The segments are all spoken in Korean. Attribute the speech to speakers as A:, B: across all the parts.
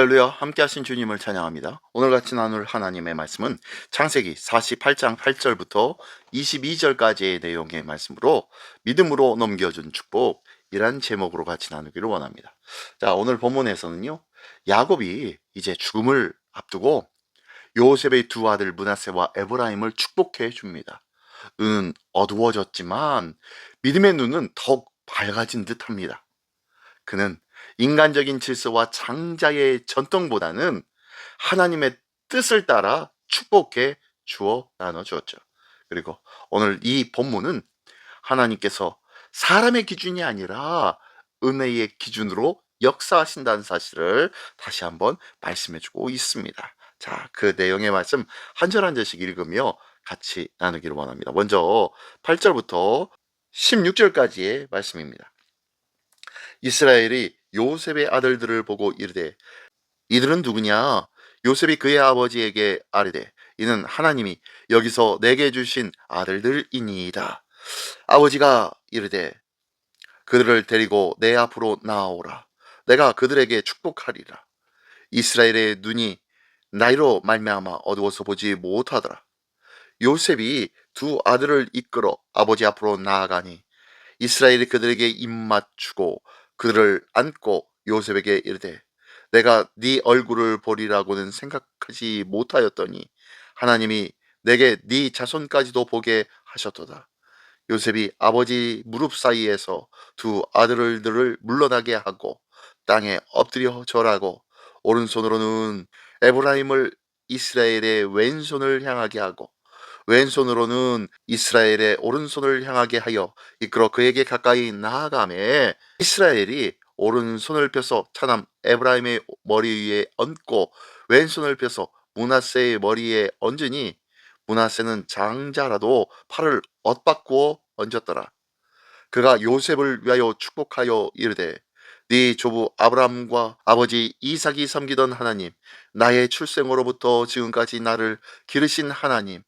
A: 할렐루야, 함께 하신 주님을 찬양합니다. 오늘 같이 나눌 하나님의 말씀은 창세기 48장 8절부터 22절까지의 내용의 말씀으로 믿음으로 넘겨준 축복이란 제목으로 같이 나누기를 원합니다. 자, 오늘 본문에서는요, 야곱이 이제 죽음을 앞두고 요셉의 두 아들 므낫세와 에브라임을 축복해 줍니다. 눈은 어두워졌지만 믿음의 눈은 더욱 밝아진 듯합니다. 그는 인간적인 질서와 장자의 전통보다는 하나님의 뜻을 따라 축복해 주어 나눠주었죠. 그리고 오늘 이 본문은 하나님께서 사람의 기준이 아니라 은혜의 기준으로 역사하신다는 사실을 다시 한번 말씀해주고 있습니다. 자, 그 내용의 말씀 한 절 한 절씩 읽으며 같이 나누기를 원합니다. 먼저 8절부터 16절까지의 말씀입니다. 이스라엘이 요셉의 아들들을 보고 이르되 이들은 누구냐? 요셉이 그의 아버지에게 아뢰되 이는 하나님이 여기서 내게 주신 아들들이니이다. 아버지가 이르되 그들을 데리고 내 앞으로 나아오라. 내가 그들에게 축복하리라. 이스라엘의 눈이 나이로 말미암아 어두워서 보지 못하더라. 요셉이 두 아들을 이끌어 아버지 앞으로 나아가니 이스라엘이 그들에게 입맞추고 그들을 안고 요셉에게 이르되 내가 네 얼굴을 보리라고는 생각하지 못하였더니 하나님이 내게 네 자손까지도 보게 하셨도다. 요셉이 아버지 무릎 사이에서 두 아들들을 물러나게 하고 땅에 엎드려 절하고 오른손으로는 에브라임을 이스라엘의 왼손을 향하게 하고 왼손으로는 이스라엘의 오른손을 향하게 하여 이끌어 그에게 가까이 나아가매 이스라엘이 오른손을 펴서 차남 에브라임의 머리 위에 얹고 왼손을 펴서 므낫세의 머리에 얹으니 므낫세는 장자라도 팔을 엇바꾸어 얹었더라. 그가 요셉을 위하여 축복하여 이르되 네 조부 아브라함과 아버지 이삭이 섬기던 하나님, 나의 출생으로부터 지금까지 나를 기르신 하나님,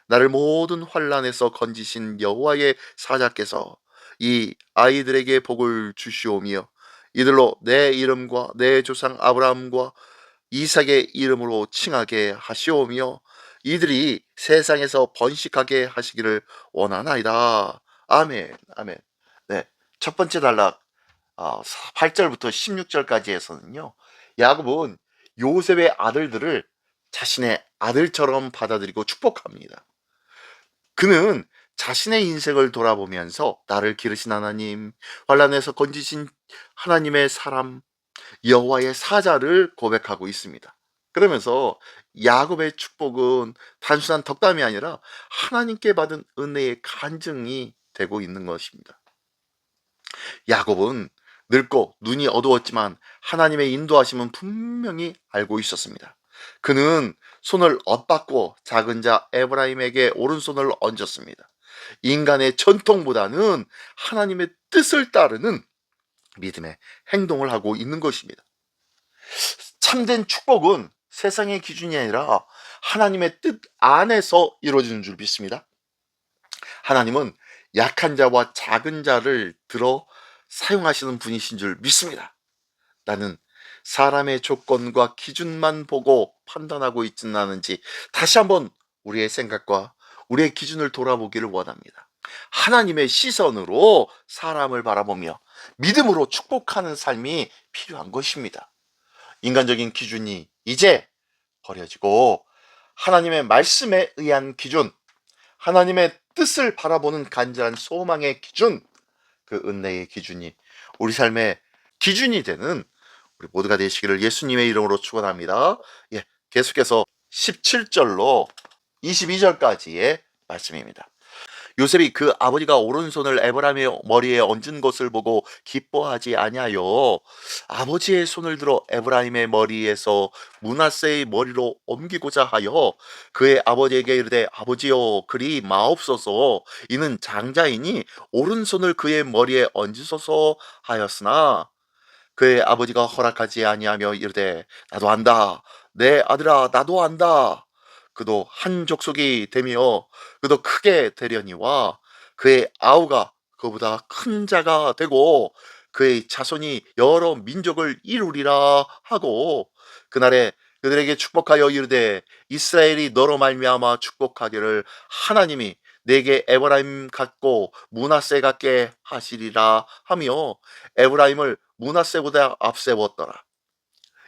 A: 나를 모든 환난에서 건지신 여호와의 사자께서 이 아이들에게 복을 주시오며 이들로 내 이름과 내 조상 아브라함과 이삭의 이름으로 칭하게 하시오며 이들이 세상에서 번식하게 하시기를 원하나이다. 아멘. 아멘. 네, 첫 번째 단락 8절부터 16절까지에서는요, 야곱은 요셉의 아들들을 자신의 아들처럼 받아들이고 축복합니다. 그는 자신의 인생을 돌아보면서 나를 기르신 하나님, 환난에서 건지신 하나님의 사람, 여호와의 사자를 고백하고 있습니다. 그러면서 야곱의 축복은 단순한 덕담이 아니라 하나님께 받은 은혜의 간증이 되고 있는 것입니다. 야곱은 늙고 눈이 어두웠지만 하나님의 인도하심은 분명히 알고 있었습니다. 그는 손을 엇받고 작은 자 에브라임에게 오른손을 얹었습니다. 인간의 전통보다는 하나님의 뜻을 따르는 믿음의 행동을 하고 있는 것입니다. 참된 축복은 세상의 기준이 아니라 하나님의 뜻 안에서 이루어지는 줄 믿습니다. 하나님은 약한 자와 작은 자를 들어 사용하시는 분이신 줄 믿습니다. 나는 사람의 조건과 기준만 보고 판단하고 있지는 않은지 다시 한번 우리의 생각과 우리의 기준을 돌아보기를 원합니다. 하나님의 시선으로 사람을 바라보며 믿음으로 축복하는 삶이 필요한 것입니다. 인간적인 기준이 이제 버려지고 하나님의 말씀에 의한 기준, 하나님의 뜻을 바라보는 간절한 소망의 기준, 그 은혜의 기준이 우리 삶의 기준이 되는 우리 모두가 되시기를 예수님의 이름으로 축원합니다. 예, 계속해서 17절로 22절까지의 말씀입니다. 요셉이 그 아버지가 오른손을 에브라임의 머리에 얹은 것을 보고 기뻐하지 아니하여 아버지의 손을 들어 에브라임의 머리에서 므낫세의 머리로 옮기고자 하여 그의 아버지에게 이르되 아버지여 그리 마옵소서 이는 장자이니 오른손을 그의 머리에 얹으소서 하였으나 그의 아버지가 허락하지 아니하며 이르되 나도 안다 내 아들아 나도 안다. 그도 한 족속이 되며 그도 크게 되려니와 그의 아우가 그보다 큰 자가 되고 그의 자손이 여러 민족을 이루리라 하고 그날에 그들에게 축복하여 이르되 이스라엘이 너로 말미암아 축복하기를 하나님이 내게 에브라임 같고 므낫세 같게 하시리라 하며 에브라임을 므낫세보다 앞세웠더라.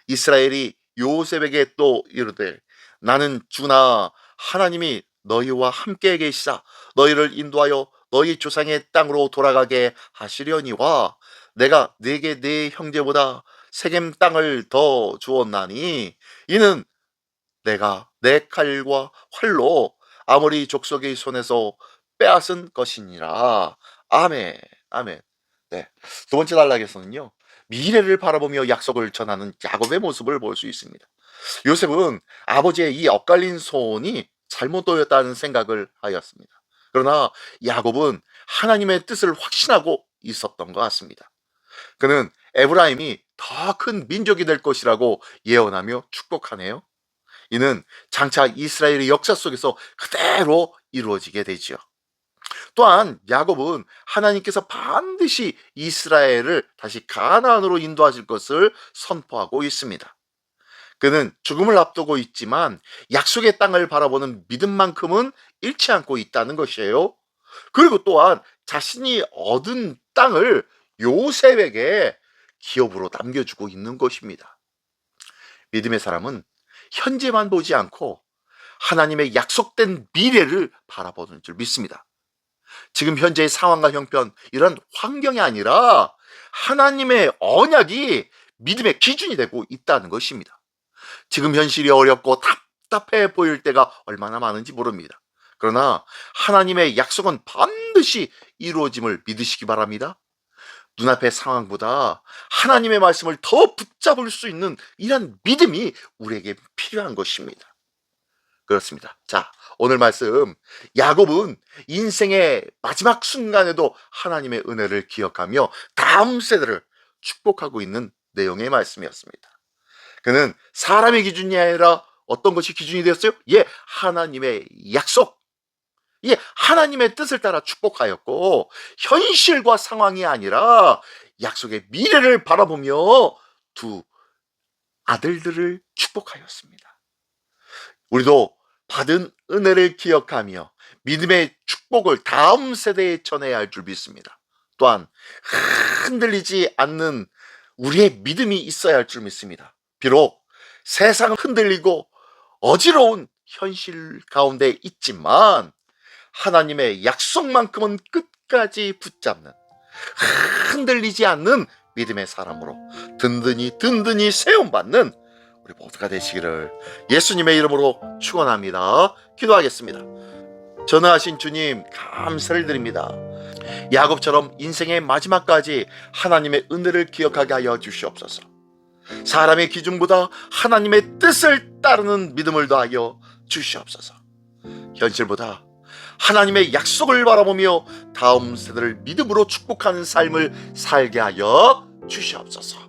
A: 이스라엘이 요셉에게 또 이르되 나는 주나 하나님이 너희와 함께 계시사 너희를 인도하여 너희 조상의 땅으로 돌아가게 하시려니와 내가 네게 네 형제보다 세겜 땅을 더 주었나니 이는 내가 내 칼과 활로 아모리 족속의 손에서 빼앗은 것이니라. 아멘. 아멘. 네. 두 번째 단락에서는요, 미래를 바라보며 약속을 전하는 야곱의 모습을 볼 수 있습니다. 요셉은 아버지의 이 엇갈린 손이 잘못되었다는 생각을 하였습니다. 그러나 야곱은 하나님의 뜻을 확신하고 있었던 것 같습니다. 그는 에브라임이 더 큰 민족이 될 것이라고 예언하며 축복하네요. 이는 장차 이스라엘의 역사 속에서 그대로 이루어지게 되지요. 또한 야곱은 하나님께서 반드시 이스라엘을 다시 가나안으로 인도하실 것을 선포하고 있습니다. 그는 죽음을 앞두고 있지만 약속의 땅을 바라보는 믿음만큼은 잃지 않고 있다는 것이에요. 그리고 또한 자신이 얻은 땅을 요셉에게 기업으로 남겨주고 있는 것입니다. 믿음의 사람은 현재만 보지 않고 하나님의 약속된 미래를 바라보는 줄 믿습니다. 지금 현재의 상황과 형편, 이런 환경이 아니라 하나님의 언약이 믿음의 기준이 되고 있다는 것입니다. 지금 현실이 어렵고 답답해 보일 때가 얼마나 많은지 모릅니다. 그러나 하나님의 약속은 반드시 이루어짐을 믿으시기 바랍니다. 눈앞의 상황보다 하나님의 말씀을 더 붙잡을 수 있는 이런 믿음이 우리에게 필요한 것입니다. 그렇습니다. 자, 오늘 말씀, 야곱은 인생의 마지막 순간에도 하나님의 은혜를 기억하며 다음 세대를 축복하고 있는 내용의 말씀이었습니다. 그는 사람의 기준이 아니라 어떤 것이 기준이 되었어요? 하나님의 약속, 하나님의 뜻을 따라 축복하였고, 현실과 상황이 아니라 약속의 미래를 바라보며 두 아들들을 축복하였습니다. 우리도 받은 은혜를 기억하며 믿음의 축복을 다음 세대에 전해야 할 줄 믿습니다. 또한 흔들리지 않는 우리의 믿음이 있어야 할 줄 믿습니다. 비록 세상은 흔들리고 어지러운 현실 가운데 있지만 하나님의 약속만큼은 끝까지 붙잡는, 흔들리지 않는 믿음의 사람으로 든든히 세움받는 우리 모두가 되시기를 예수님의 이름으로 축원합니다. 기도하겠습니다. 전능하신 주님, 감사를 드립니다. 야곱처럼 인생의 마지막까지 하나님의 은혜를 기억하게 하여 주시옵소서. 사람의 기준보다 하나님의 뜻을 따르는 믿음을 더하여 주시옵소서. 현실보다 하나님의 약속을 바라보며 다음 세대를 믿음으로 축복하는 삶을 살게 하여 주시옵소서.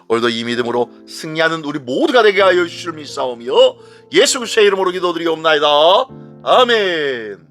A: 오늘도 이 믿음으로 승리하는 우리 모두가 되게 하여 주시옵소서. 예수 그리스도의 이름으로 기도드리옵나이다. 아멘.